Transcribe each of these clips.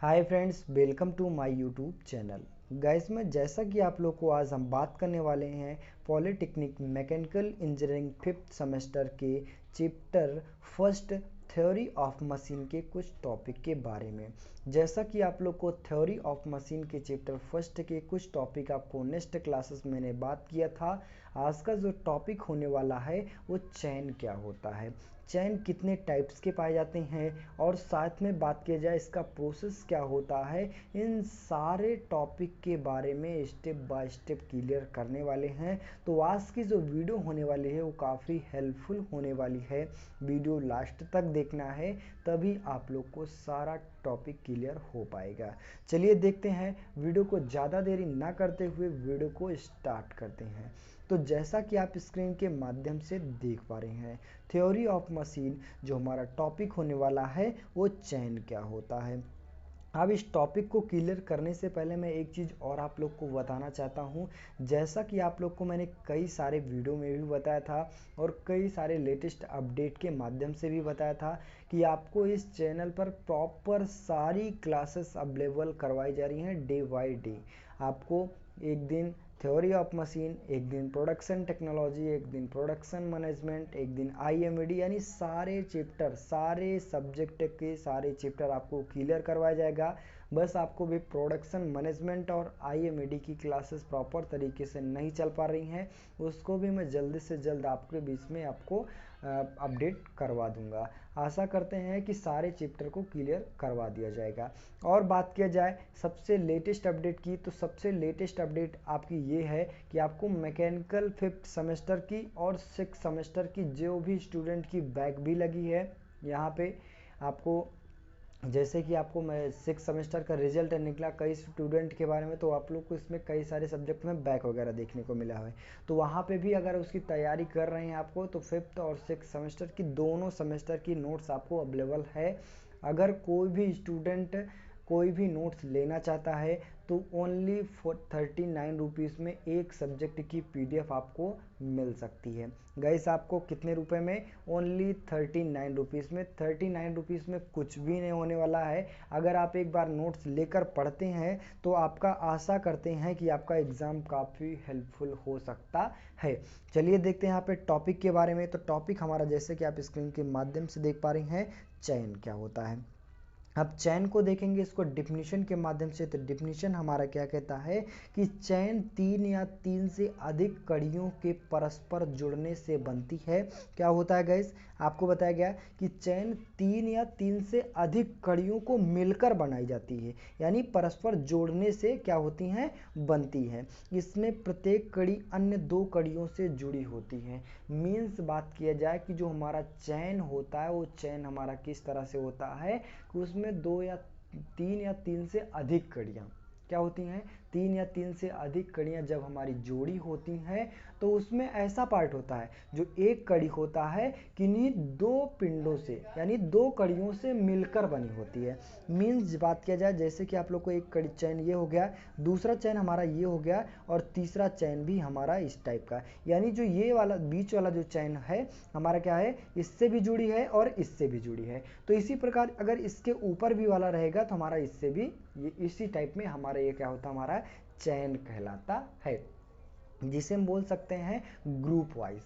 Hi friends, welcome to my YouTube channel. Guys में जैसा कि आप लोग को आज हम बात करने वाले हैं polytechnic mechanical engineering fifth semester के chapter first theory of machine के कुछ टॉपिक के बारे में। जैसा कि आप लोग को थ्योरी ऑफ मशीन के चैप्टर फर्स्ट के कुछ टॉपिक आपको नेक्स्ट क्लासेस मैंने बात किया था। आज का जो टॉपिक होने वाला है वो चैन क्या होता है, चैन कितने टाइप्स के पाए जाते हैं और साथ में बात किया जाए इसका प्रोसेस क्या होता है। इन सारे टॉपिक के बारे में स्टेप बाय स्टेप क्लियर करने वाले हैं। तो आज की जो वीडियो होने वाली है वो काफ़ी हेल्पफुल होने वाली है। वीडियो लास्ट तक देखना है, तभी आप लोग को सारा टॉपिक क्लियर हो पाएगा। चलिए देखते हैं, वीडियो को ज़्यादा देरी ना करते हुए वीडियो को स्टार्ट करते हैं। तो जैसा कि आप स्क्रीन के माध्यम से देख पा रहे हैं, थ्योरी ऑफ मशीन जो हमारा टॉपिक होने वाला है वो चैन क्या होता है। अब इस टॉपिक को क्लियर करने से पहले मैं एक चीज़ और आप लोग को बताना चाहता हूँ। जैसा कि आप लोग को मैंने कई सारे वीडियो में भी बताया था और कई सारे लेटेस्ट अपडेट के माध्यम से भी बताया था कि आपको इस चैनल पर प्रॉपर सारी क्लासेस अवेलेबल करवाई जा रही हैं डे बाय डे। आपको एक दिन थ्योरी ऑफ मशीन, एक दिन प्रोडक्शन टेक्नोलॉजी, एक दिन प्रोडक्शन मैनेजमेंट, एक दिन आईएमडी, यानी सारे चैप्टर, सारे सब्जेक्ट के सारे चैप्टर आपको क्लियर करवाया जाएगा। बस आपको भी प्रोडक्शन मैनेजमेंट और आईएमडी की क्लासेस प्रॉपर तरीके से नहीं चल पा रही हैं, उसको भी मैं जल्द से जल्द आपके बीच में आपको अपडेट करवा दूंगा। आशा करते हैं कि सारे चैप्टर को क्लियर करवा दिया जाएगा। और बात किया जाए सबसे लेटेस्ट अपडेट की, तो सबसे लेटेस्ट अपडेट आपकी ये है कि आपको मैकेनिकल फिफ्थ सेमेस्टर की और सिक्स सेमेस्टर की जो भी स्टूडेंट की बैक भी लगी है, यहाँ पे आपको जैसे कि आपको मैं सिक्स सेमेस्टर का रिजल्ट निकला कई स्टूडेंट के बारे में, तो आप लोग को इसमें कई सारे सब्जेक्ट में बैक वगैरह देखने को मिला है। तो वहाँ पे भी अगर उसकी तैयारी कर रहे हैं आपको, तो फिफ्थ और सिक्स सेमेस्टर की दोनों सेमेस्टर की नोट्स आपको अवेलेबल है। अगर कोई भी स्टूडेंट कोई भी नोट्स लेना चाहता है तो ओनली 39 रुपीज़ में एक सब्जेक्ट की पीडीएफ आपको मिल सकती है। गाइस आपको कितने रुपए में? ओनली 39 रुपीज़ में। 39 रुपीज़ में कुछ भी नहीं होने वाला है। अगर आप एक बार नोट्स लेकर पढ़ते हैं तो आपका आशा करते हैं कि आपका एग्ज़ाम काफ़ी हेल्पफुल हो सकता है। चलिए देखते हैं यहाँ पे टॉपिक के बारे में। तो टॉपिक हमारा जैसे कि आप स्क्रीन के माध्यम से देख पा रहे हैं, चैन क्या होता है। अब चैन को देखेंगे इसको डिफिनीशन के माध्यम से। तो डिफिनीशन हमारा क्या कहता है कि चैन तीन या तीन से अधिक कड़ियों के परस्पर जुड़ने से बनती है। क्या होता है गाइस? आपको बताया गया कि चैन तीन या तीन से अधिक कड़ियों को मिलकर बनाई जाती है, यानी परस्पर जोड़ने से क्या होती हैं? बनती है। इसमें प्रत्येक कड़ी अन्य दो कड़ियों से जुड़ी होती है। मीन्स बात किया जाए कि जो हमारा चैन होता है वो चैन हमारा किस तरह से होता है कि उसमें दो या तीन से अधिक कड़ियाँ क्या होती हैं? तीन या तीन से अधिक कड़ियाँ जब हमारी जोड़ी होती हैं तो उसमें ऐसा पार्ट होता है जो एक कड़ी होता है किन्हीं दो पिंडों से, यानी दो कड़ियों से मिलकर बनी होती है। मीन्स बात किया जाए जैसे कि आप लोग को एक कड़ी चैन ये हो गया, दूसरा चैन हमारा ये हो गया और तीसरा चैन भी हमारा इस टाइप का, यानी जो ये वाला बीच वाला जो चैन है हमारा क्या है? इससे भी जुड़ी है और इससे भी जुड़ी है। तो इसी प्रकार अगर इसके ऊपर भी वाला रहेगा तो हमारा इससे भी ये इसी टाइप में हमारा ये क्या होता है? हमारा चैन कहलाता है, जिसे हम बोल सकते हैं ग्रुप वाइज।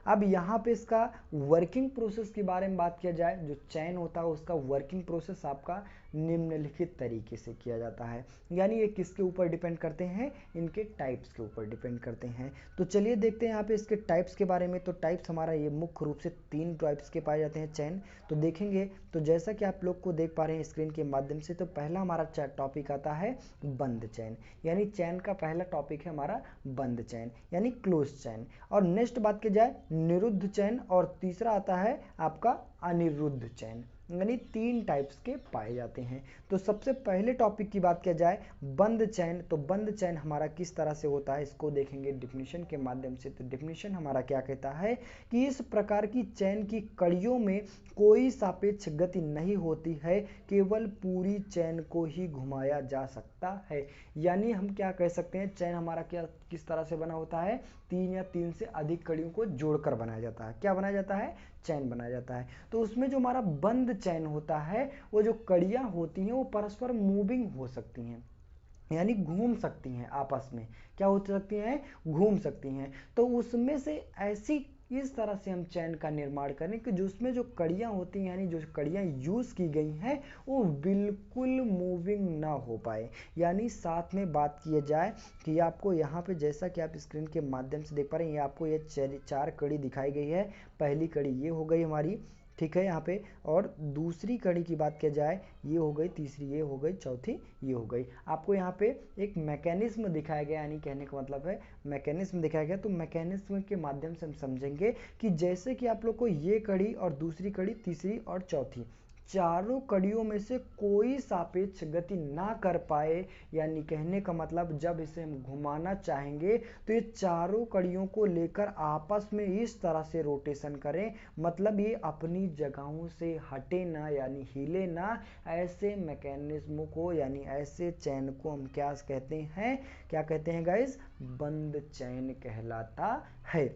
अब यहाँ पे इसका वर्किंग प्रोसेस के बारे में बात किया जाए, जो चैन होता है उसका वर्किंग प्रोसेस आपका निम्नलिखित तरीके से किया जाता है। यानी ये किसके ऊपर डिपेंड करते हैं? इनके टाइप्स के ऊपर डिपेंड करते हैं। तो चलिए देखते हैं यहाँ पे इसके टाइप्स के बारे में। तो टाइप्स हमारा ये मुख्य रूप से तीन टाइप्स के पाए जाते हैं चैन। तो देखेंगे तो जैसा कि आप लोग को देख पा रहे हैं स्क्रीन के माध्यम से, तो पहला हमारा टॉपिक आता है बंद चैन, यानी चैन का पहला टॉपिक है हमारा बंद चैन यानी क्लोज चैन। और नेक्स्ट बात की जाए निरुद्ध चैन, और तीसरा आता है आपका अनिरुद्ध चैन, यानी तीन टाइप्स के पाए जाते हैं। तो सबसे पहले टॉपिक की बात किया जाए बंद चैन, तो बंद चैन हमारा किस तरह से होता है इसको देखेंगे डिफिनीशन के माध्यम से। तो डिफिनीशन हमारा क्या कहता है कि इस प्रकार की चैन की कड़ियों में कोई सापेक्ष गति नहीं होती है, केवल पूरी चैन को ही घुमाया जा सकता है। यानी हम क्या कह सकते हैं, चैन हमारा क्या किस तरह से बना होता है? तीन या तीन से अधिक कड़ियों को जोड़कर बनाया जाता है। क्या बनाया जाता है? चैन बनाया जाता है। तो उसमें जो हमारा बंद चैन होता है, वो जो कड़ियाँ होती हैं वो परस्पर मूविंग हो सकती हैं, यानी घूम सकती हैं आपस में। क्या हो सकती हैं? घूम सकती हैं। तो उसमें से ऐसी इस तरह से हम चैन का निर्माण करें कि जो उसमें जो कड़ियाँ होती हैं, यानी जो कड़ियाँ यूज़ की गई हैं, वो बिल्कुल मूविंग ना हो पाए। यानी साथ में बात किया जाए कि आपको यहाँ पे जैसा कि आप स्क्रीन के माध्यम से देख पा रहे हैं, आपको ये चार कड़ी दिखाई गई है। पहली कड़ी ये हो गई हमारी, ठीक है यहाँ पे, और दूसरी कड़ी की बात किया जाए ये हो गई, तीसरी ये हो गई, चौथी ये हो गई। आपको यहाँ पे एक मैकेनिज्म दिखाया गया, यानी कहने का मतलब है मैकेनिज्म दिखाया गया। तो मैकेनिज्म के माध्यम से हम समझेंगे कि जैसे कि आप लोग को ये कड़ी और दूसरी कड़ी, तीसरी और चौथी, चारों कड़ियों में से कोई सापेक्ष गति ना कर पाए, यानी कहने का मतलब जब इसे हम घुमाना चाहेंगे तो ये चारों कड़ियों को लेकर आपस में इस तरह से रोटेशन करें, मतलब ये अपनी जगहों से हटे ना, यानी हिले ना। ऐसे मैकेनिज्म को, यानी ऐसे चैन को हम क्या कहते हैं? क्या कहते हैं गाइस? बंद चैन कहलाता है।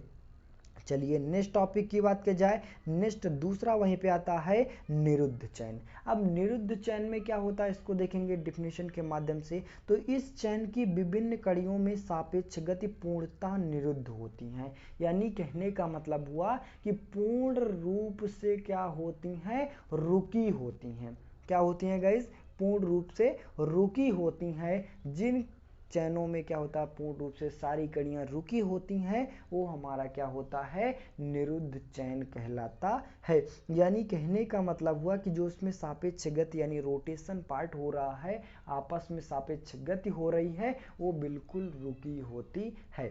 चलिए नेक्स्ट टॉपिक की बात की जाए। नेक्स्ट दूसरा वहीं पे आता है निरुद्ध चैन। अब निरुद्ध चैन में क्या होता है इसको देखेंगे डिफिनेशन के माध्यम से। तो इस चैन की विभिन्न कड़ियों में सापेक्ष गति पूर्णतः निरुद्ध होती हैं, यानी कहने का मतलब हुआ कि पूर्ण रूप से क्या होती हैं? रुकी होती हैं। क्या होती हैं गाइस? पूर्ण रूप से रुकी होती हैं। जिन चैनों में क्या होता है? पूर्ण रूप से सारी कड़ियां रुकी होती हैं, वो हमारा क्या होता है? निरुद्ध चैन कहलाता है। यानी कहने का मतलब हुआ कि जो उसमें सापेक्ष गति यानी रोटेशन पार्ट हो रहा है, आपस में सापेक्ष गति हो रही है, वो बिल्कुल रुकी होती है।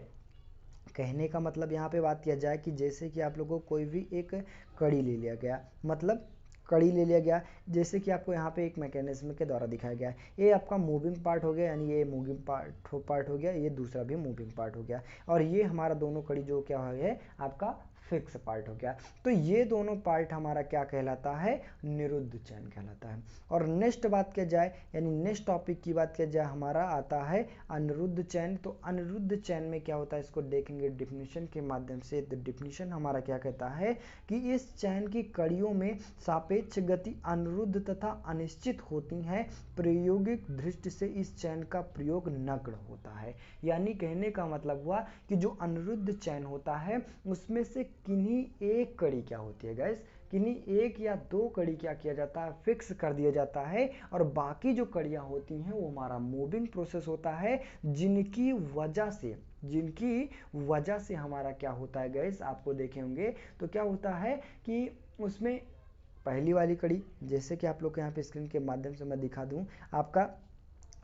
कहने का मतलब यहाँ पे बात किया जाए कि जैसे कि आप लोगों को कोई भी एक कड़ी ले लिया गया, मतलब कड़ी ले लिया गया, जैसे कि आपको यहाँ पे एक मैकेनिज्म के द्वारा दिखाया गया है। ये आपका मूविंग पार्ट हो गया, यानी ये मूविंग पार्ट हो गया, ये दूसरा भी मूविंग पार्ट हो गया, और ये हमारा दोनों कड़ी जो क्या है आपका फिक्स पार्ट हो गया। तो ये दोनों पार्ट हमारा क्या कहलाता है? निरुद्ध चैन कहलाता है। और नेक्स्ट बात किया जाए, यानी नेक्स्ट टॉपिक की बात किया जाए, हमारा आता है अनिरुद्ध चैन। तो अनिरुद्ध चैन में क्या होता है इसको देखेंगे डिफिनीशन के माध्यम से। तो डिफिनीशन हमारा क्या कहता है कि इस चैन की कड़ियों में सापेक्ष गति अनिरुद्ध तथा अनिश्चित होती हैं। प्रायोगिक दृष्टि से इस चैन का प्रयोग नगण्य होता है। यानी कहने का मतलब हुआ कि जो अनिरुद्ध चैन होता है उसमें से किन्हीं एक कड़ी क्या होती है गाइस? किन्हीं एक या दो कड़ी क्या किया जाता है? फिक्स कर दिया जाता है, और बाकी जो कड़ियां होती हैं वो हमारा मूविंग प्रोसेस होता है, जिनकी वजह से हमारा क्या होता है गाइस? आपको देखे होंगे तो क्या होता है कि उसमें पहली वाली कड़ी, जैसे कि आप लोग को यहाँ पे स्क्रीन के माध्यम से मैं दिखा दूं, आपका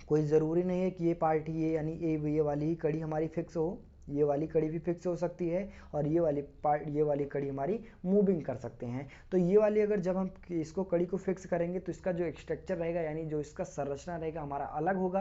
कोई ज़रूरी नहीं है कि ये पार्ट ही, यानी ये वाली ही कड़ी हमारी फिक्स हो, ये वाली कड़ी भी फिक्स हो सकती है, और ये वाली कड़ी हमारी मूविंग कर सकते हैं। तो ये वाली अगर जब हम इसको कड़ी को फिक्स करेंगे तो इसका जो स्ट्रक्चर रहेगा, यानी जो इसका संरचना रहेगा हमारा अलग होगा,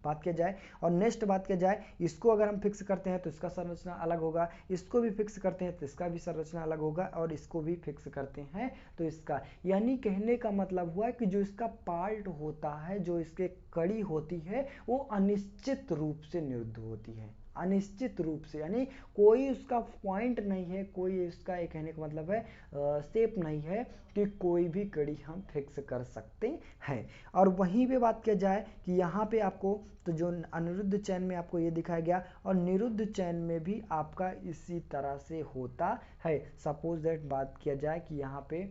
बात किया जाए। और नेक्स्ट बात किया जाए, इसको अगर हम फिक्स करते हैं तो इसका संरचना अलग होगा, इसको भी फिक्स करते हैं तो इसका भी संरचना अलग होगा, और इसको भी फिक्स करते हैं तो इसका। यानी कहने का मतलब हुआ कि जो इसका पार्ट होता है, जो इसके कड़ी होती है, वो अनिश्चित रूप से निरुद्ध होती है। अनिश्चित रूप से, यानी कोई उसका पॉइंट नहीं है, कोई इसका एक कहने का मतलब है शेप नहीं है कि कोई भी कड़ी हम फिक्स कर सकते हैं। और वहीं पे बात किया जाए कि यहाँ पे आपको तो जो अनिरुद्ध चैन में आपको ये दिखाया गया, और निरुद्ध चैन में भी आपका इसी तरह से होता है। सपोज दैट बात किया जाए कि यहाँ पे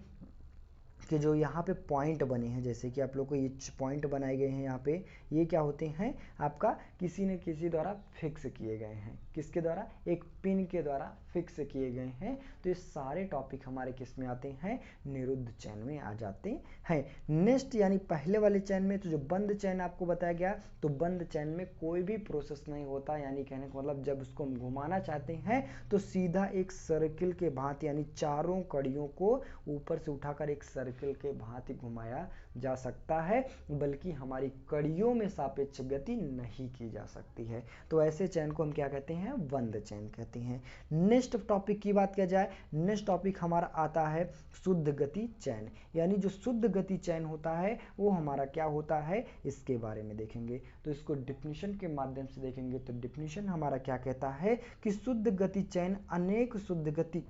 कि जो यहाँ पे पॉइंट बने हैं, जैसे कि आप लोग को ये पॉइंट बनाए गए हैं यहाँ पे, ये क्या होते हैं? आपका किसी न किसी द्वारा फिक्स किए गए हैं। किसके द्वारा? एक पिन के द्वारा फिक्स किए गए हैं। तो ये सारे टॉपिक हमारे किस में आते हैं? निरुद्ध चैन में आ जाते हैं। नेक्स्ट, यानी पहले वाले चैन में तो जो बंद चैन आपको बताया गया, तो बंद चैन में कोई भी प्रोसेस नहीं होता, यानी कहने का मतलब जब उसको हम घुमाना चाहते हैं तो सीधा एक सर्किल के भांति, यानी चारों कड़ियों को ऊपर से उठाकर एक सर्किल के भांति घुमाया जा सकता है, बल्कि हमारी कड़ियों में सापेक्ष गति नहीं की जा सकती है। तो ऐसे चैन को हम क्या कहते हैं? बंद चैन कहते हैं। नेक्स्ट टॉपिक की बात किया जाए, नेक्स्ट टॉपिक हमारा आता है शुद्ध गति चैन। यानी जो शुद्ध गति चैन होता है वो हमारा क्या होता है, इसके बारे में देखेंगे। तो इसको डिफिनीशन के माध्यम से देखेंगे। तो डिफिनीशन हमारा क्या कहता है कि शुद्ध गति चैन अनेक शुद्ध गति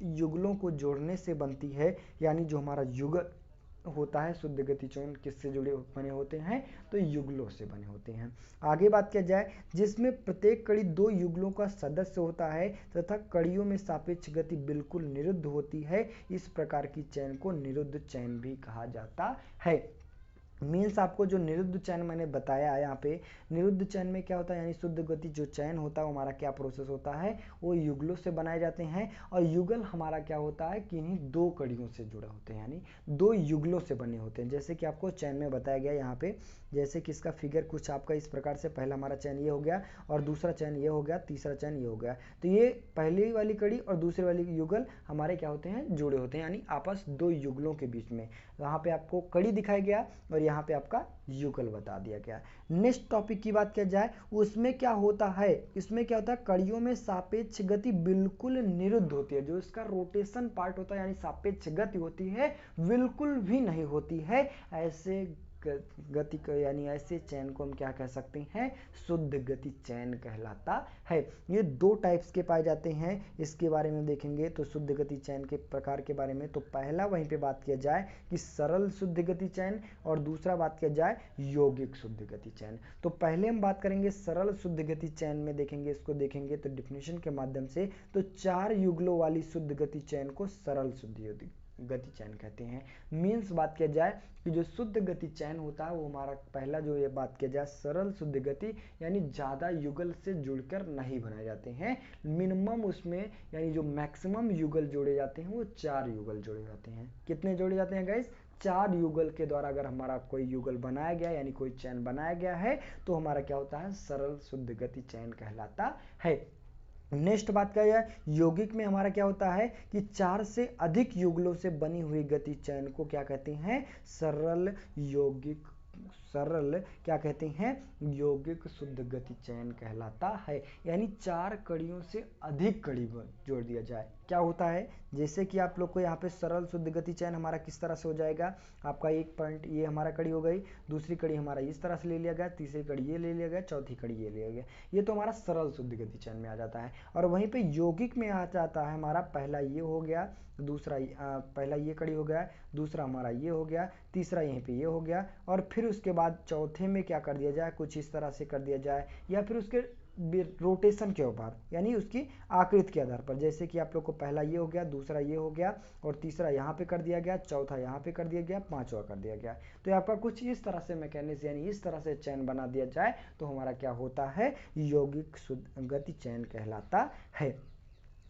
युगलों को जोड़ने से बनती है, यानी जो हमारा युगल होता है शुद्ध गति चैन किससे जुड़े बने होते हैं, तो युगलों से बने होते हैं। आगे बात किया जाए, जिसमें प्रत्येक कड़ी दो युगलों का सदस्य होता है तथा कड़ियों में सापेक्ष गति बिल्कुल निरुद्ध होती है, इस प्रकार की चैन को निरुद्ध चैन भी कहा जाता है। मीन्स आपको जो निरुद्ध चैन मैंने बताया यहाँ पे, निरुद्ध चैन में क्या होता है, यानी शुद्ध गति जो चैन होता है वो हमारा क्या प्रोसेस होता है, वो युगलों से बनाए जाते हैं। और युगल हमारा क्या होता है, किन्हीं दो कड़ियों से जुड़े होते हैं, यानी दो युगलों से बने होते हैं। जैसे कि आपको चैन में बताया गया यहाँ पे, जैसे कि इसका फिगर कुछ आपका इस प्रकार से, पहला हमारा चैन ये हो गया और दूसरा चैन ये हो गया, तीसरा चैन ये हो गया। तो ये पहली वाली कड़ी और दूसरी वाली युगल हमारे क्या होते हैं, जुड़े होते हैं, यानी आपस दो युगलों के बीच में। यहाँ पे आपको कड़ी दिखाया गया और यहाँ पे आपका युगल बता दिया गया। नेक्स्ट टॉपिक की बात किया जाए, उसमें क्या होता है, इसमें क्या होता है, कड़ियों में सापेक्ष गति बिल्कुल निरुद्ध होती है। जो इसका रोटेशन पार्ट होता है यानी सापेक्ष गति होती है, बिल्कुल भी नहीं होती है। ऐसे गति को यानी ऐसे चैन को हम क्या कह सकते हैं, शुद्ध गति चैन कहलाता है। ये दो टाइप्स के पाए जाते हैं, इसके बारे में देखेंगे तो शुद्ध गति चैन के प्रकार के बारे में। तो पहला वहीं पे बात किया जाए कि सरल शुद्ध गति चैन और दूसरा बात किया जाए यौगिक शुद्ध गति चैन। तो पहले हम बात करेंगे सरल शुद्ध गति चैन में, देखेंगे इसको देखेंगे तो डिफिनेशन के माध्यम से, तो 4 युगलों वाली शुद्ध गति चैन को सरल शुद्ध गति चैन कहते हैं। मीन्स बात किया जाए कि जो शुद्ध गति चैन होता है वो हमारा पहला जो ये बात किया जाए सरल शुद्ध गति, यानी ज़्यादा युगल से जुड़कर नहीं बनाए जाते हैं। मिनिमम उसमें यानी जो मैक्सिमम युगल जोड़े जाते हैं वो 4 युगल जोड़े जाते हैं। कितने जोड़े जाते हैं गाइस, 4 युगल के द्वारा अगर हमारा कोई युगल बनाया गया यानी कोई चैन बनाया गया है तो हमारा क्या होता है, सरल शुद्ध गति चैन कहलाता है। नेक्स्ट बात किया जाए, यौगिक में हमारा क्या होता है कि 4 से अधिक युगलों से बनी हुई गति चैन को क्या कहते हैं, सरल यौगिक, सरल क्या कहते हैं, यौगिक शुद्ध गति चैन कहलाता है। यानी 4 कड़ियों से अधिक कड़ी जोड़ दिया जाए, क्या होता है, जैसे कि आप लोग को यहाँ पे सरल शुद्ध गति चैन हमारा किस तरह से हो जाएगा, आपका एक पॉइंट ये हमारा कड़ी हो गई, दूसरी कड़ी हमारा इस तरह से ले लिया गया, तीसरी कड़ी ये ले लिया गया, चौथी कड़ी ये लिया गया। ये तो हमारा सरल शुद्ध गति चैन में आ जाता है। और वहीं पे यौगिक में आ जाता है हमारा पहला ये हो गया, दूसरा पहला ये कड़ी हो गया, दूसरा हमारा ये हो गया, तीसरा यहीं पे ये हो गया, और फिर उसके बाद चौथे में क्या कर दिया जाए, कुछ इस तरह से कर दिया जाए, या फिर उसके रोटेशन के ऊपर यानी उसकी आकृति के आधार पर। जैसे कि आप लोग को पहला ये हो गया, दूसरा ये हो गया, और तीसरा यहाँ पे कर दिया गया, चौथा यहाँ पे कर दिया गया, पांचवा कर दिया गया। तो आपका कुछ इस तरह से मैकेनिज्म यानी इस तरह से चैन बना दिया जाए तो हमारा क्या होता है, यौगिक शुद्ध गति चैन कहलाता है।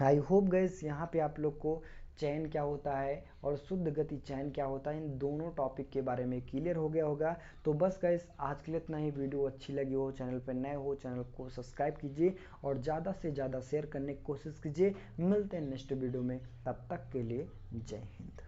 आई होप गाइस यहाँ पे आप लोग को चैन क्या होता है और शुद्ध गति चैन क्या होता है, इन दोनों टॉपिक के बारे में क्लियर हो गया होगा। तो बस गाइस आज के लिए इतना ही। वीडियो अच्छी लगी हो, चैनल पर नए हो, चैनल को सब्सक्राइब कीजिए और ज़्यादा से ज़्यादा शेयर करने की कोशिश कीजिए। मिलते हैं नेक्स्ट वीडियो में, तब तक के लिए जय हिंद।